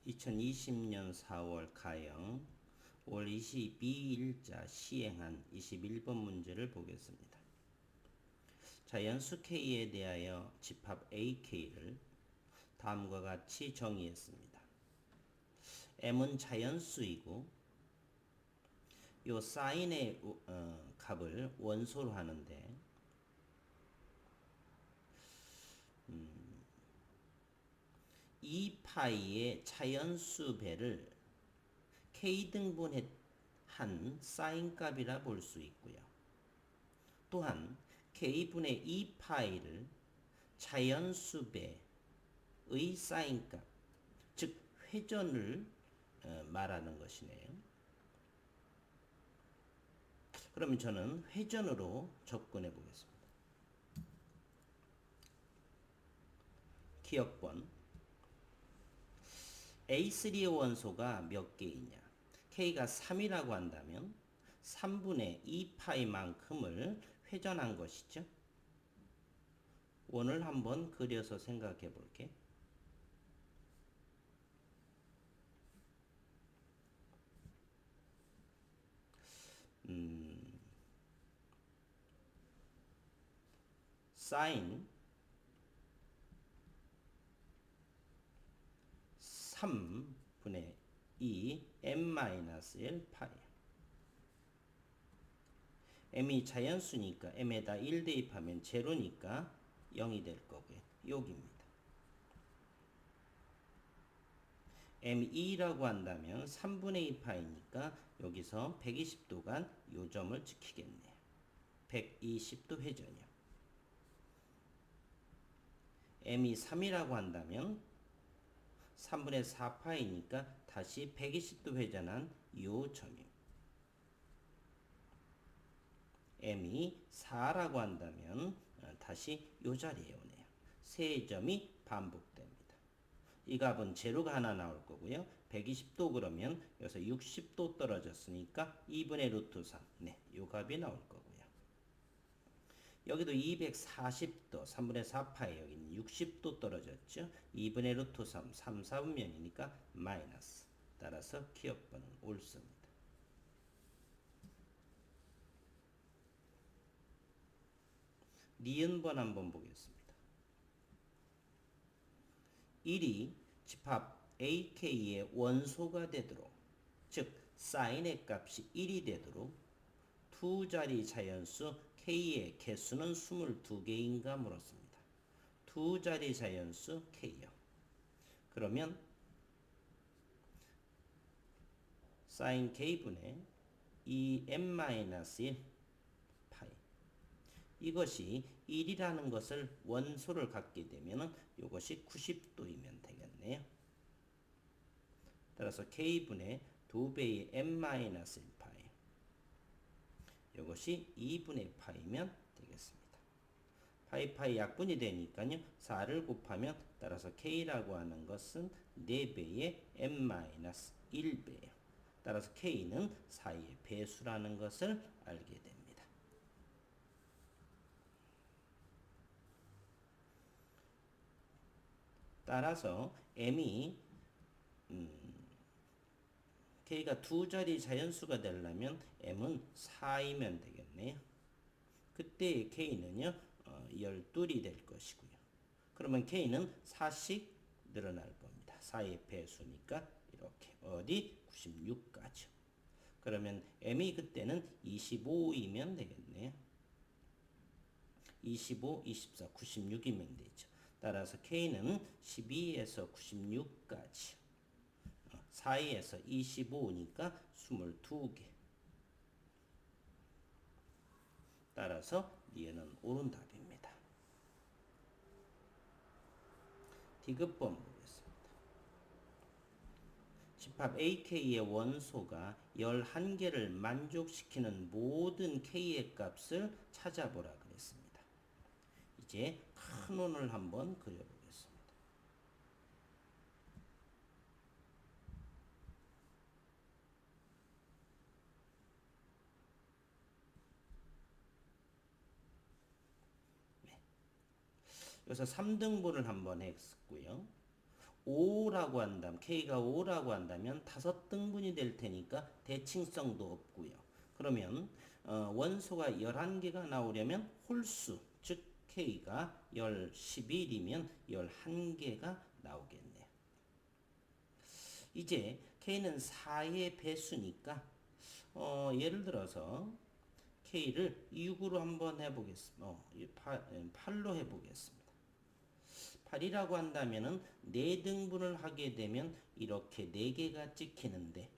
2020년 4월 가형 5월 22일자 시행한 21번 문제를 보겠습니다. 자연수 K에 대하여 집합 AK를 다음과 같이 정의했습니다. M은 자연수이고 요 사인의 값을 원소로 하는데 이 파이의 자연수 배를 K등분한 사인값이라 볼 수 있고요. 또한 K분의 2파이를 자연수배의 사인값, 즉 회전을 말하는 것이네요. 그러면 저는 회전으로 접근해 보겠습니다. 기억번 A3의 원소가 몇 개이냐? K가 3이라고 한다면 3분의 2파이만큼을 회전한 것이죠. 원을 한번 그려서 생각해 볼게. 사인 3분의 2 m-1 파이. m이 자연수니까 m에다 1 대입하면 제로니까 0이 될 거고요. 여기입니다. m2라고 한다면 3분의 2 파이니까 여기서 120도간 요점을 지키겠네요. 120도 회전이요. m이 3이라고 한다면 3분의 4파이니까 다시 120도 회전한 요 점입니다. m이 4라고 한다면 다시 요 자리에 오네요. 세 점이 반복됩니다. 이 값은 제로가 하나 나올 거고요. 120도 그러면 여기서 60도 떨어졌으니까 2분의 루트 3. 네, 요 값이 나올 거고요. 여기도 240도, 3분의 4파이 여기는 60도 떨어졌죠. 2분의 루트 3, 3, 4분면이니까 마이너스. 따라서 기억번은 옳습니다. 니은번 한번 보겠습니다. 1이 집합 AK의 원소가 되도록, 즉 사인의 값이 1이 되도록 두 자리 자연수 K의 개수는 22개인가 물었습니다. 두 자리 자연수 K요. 그러면 사인 K분의 2m-1 파이. 이것이 1이라는 것을 원소를 갖게 되면 이것이 90도이면 되겠네요. 따라서 K분의 2배의 m-1 파이. 이것이 2분의 파이면 되겠습니다. 파이 약분이 되니까요. 4를 곱하면 따라서 K라고 하는 것은 4배의 m-1배예요. 따라서 K는 4의 배수라는 것을 알게 됩니다. 따라서 M이 K가 두 자리 자연수가 되려면 M은 4이면 되겠네요. 그때 K는요 12이 될 것이고요. 그러면 K는 4씩 늘어날 겁니다. 4의 배수니까 이렇게 어디 96까지. 그러면 M이 그때는 25이면 되겠네요. 25, 24, 96이면 되죠. 따라서 K는 12에서 96까지 4에서 25니까 22개. 따라서 니은은 옳은 답입니다. 디귿번 보겠습니다. 집합 AK의 원소가 11개를 만족시키는 모든 K의 값을 찾아보라 그랬습니다. 이제 큰 원을 한번 그려보겠습니다. 네. 여기서 3등분을 한번 했고요. 5라고 한다면 K가 5라고 한다면 5등분이 될 테니까 대칭성도 없고요. 그러면 원소가 11개가 나오려면 홀수 즉 K가 11이면 11개가 나오겠네요. 이제 K는 4의 배수니까 예를 들어서 K를 6으로 한번 해보겠습니다. 8로 해보겠습니다. 8이라고 한다면은 4등분을 하게 되면 이렇게 4개가 찍히는데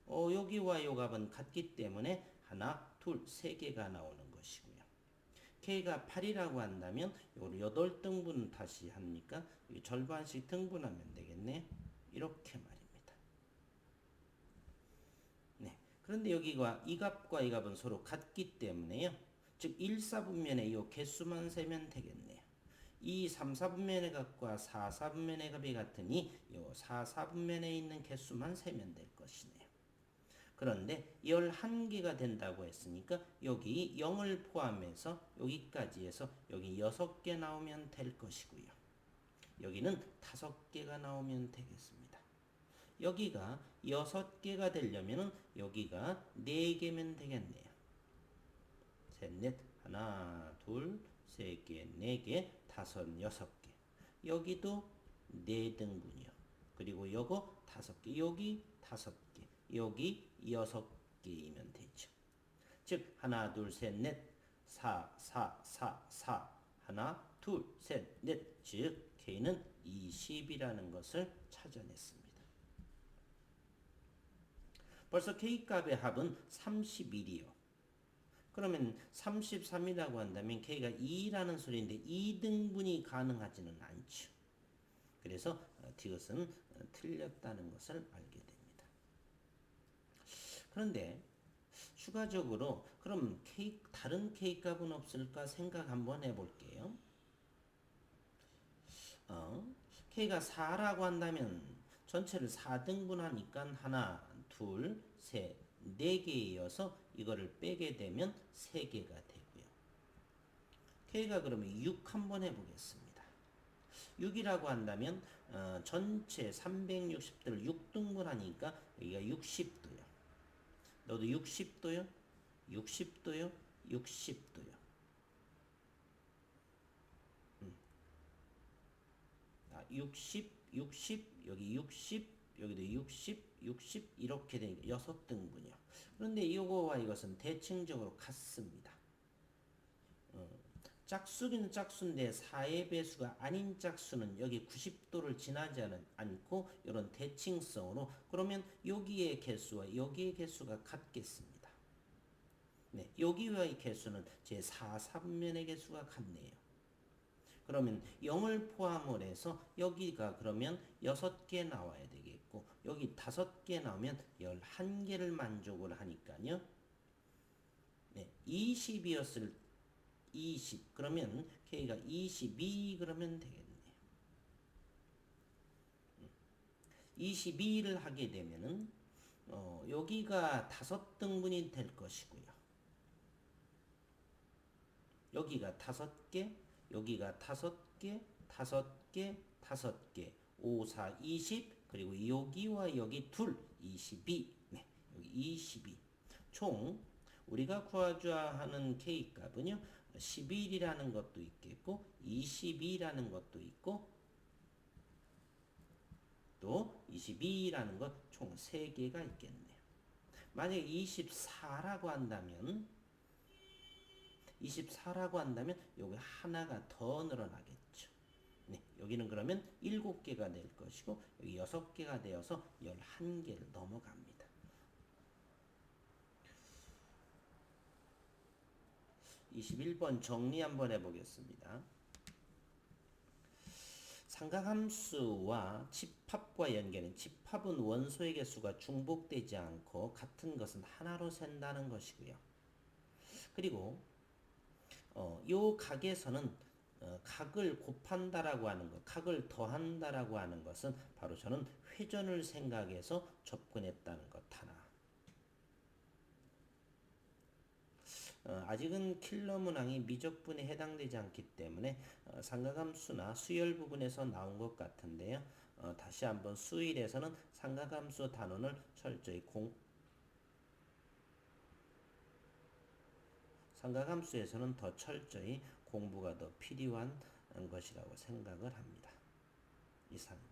여기와 요 값은 같기 때문에 하나, 둘, 3개가 나오는 것이고요. K가 8이라고 한다면 요걸 8등분 다시 합니까? 절반씩 등분하면 되겠네. 이렇게 말입니다. 네. 그런데 여기가 이 값과 이 값은 서로 같기 때문에요. 즉 1, 4분면의 이 개수만 세면 되겠네요. 이 3, 4분면의 값과 4, 4분면의 값이 같으니 이 4, 4분면에 있는 개수만 세면 될 것이네요. 그런데 11개가 된다고 했으니까 여기 0을 포함해서 여기까지 해서 여기 6개 나오면 될 것이고요. 여기는 5개가 나오면 되겠습니다. 여기가 6개가 되려면 여기가 4개면 되겠네요. 셋, 넷, 하나, 둘, 세 개, 4개, 5, 6개. 여기도 4등분이요. 그리고 요거 5개, 여기 5개, 여기 6개이면 되죠. 즉 하나, 둘, 셋, 넷, 4, 4, 4, 4. 하나, 둘, 셋, 넷. 즉 K는 20이라는 것을 찾아냈습니다. 벌써 K값의 합은 31이요. 그러면 33이라고 한다면 K가 2라는 소리인데 2등분이 가능하지는 않죠. 그래서 이것은 틀렸다는 것을 알게 됩니다. 그런데 추가적으로 그럼 다른 K값은 없을까 생각 한번 해볼게요. K가 4라고 한다면 전체를 4등분하니까 하나, 둘, 셋, 4개이어서 이거를 빼게 되면 3개가 되고요. K가 그러면 6 한번 해보겠습니다. 6이라고 한다면 전체 360도를 6등분하니까 여기가 60도요. 너도 60도요? 60도요? 60도요. 60, 60, 여기 60, 여기도 60, 60 이렇게 되니까 6등분이요. 그런데 이거와 이것은 대칭적으로 같습니다. 짝수기는 짝수인데 4의 배수가 아닌 짝수는 여기 90도를 지나지 않고 이런 대칭성으로 그러면 여기의 개수와 여기의 개수가 같겠습니다. 네, 여기와의 개수는 제 4, 3면의 개수가 같네요. 그러면 0을 포함을 해서 여기가 그러면 6개 나와야 되겠고 여기 5개 나오면 11개를 만족을 하니까요. 네, 20이었을 20 그러면 K가 22 그러면 되겠네요. 22를 하게 되면은 여기가 5등분이 될 것이고요. 여기가 5개, 여기가 5개, 5개, 5개, 5, 4, 20 그리고 여기와 여기 둘 22. 네, 여기 22. 총 우리가 구하고자 하는 K값은요. 11이라는 것도 있겠고 22라는 것도 있고 또 22라는 것 총 3개가 있겠네요. 만약에 24라고 한다면 여기 하나가 더 늘어나겠죠. 네, 여기는 그러면 7개가 될 것이고 여기 6개가 되어서 11개를 넘어갑니다. (21번) 정리 한번 해보겠습니다. 삼각함수와 집합과 연계는 집합은 원소의 개수가 중복되지 않고 같은 것은 하나로 센다는 것이고요. 그리고 요 각에서는 각을 곱한다라고 하는 것, 각을 더한다라고 하는 것은 바로 저는 회전을 생각해서 접근했다는 것 하나. 아직은 킬러 문항이 미적분에 해당되지 않기 때문에 삼각함수나 수열 부분에서 나온 것 같은데요. 다시 한번 수일에서는 삼각함수 단원을 철저히 삼각함수에서는 더 철저히 공부가 더 필요한 것이라고 생각을 합니다. 이상.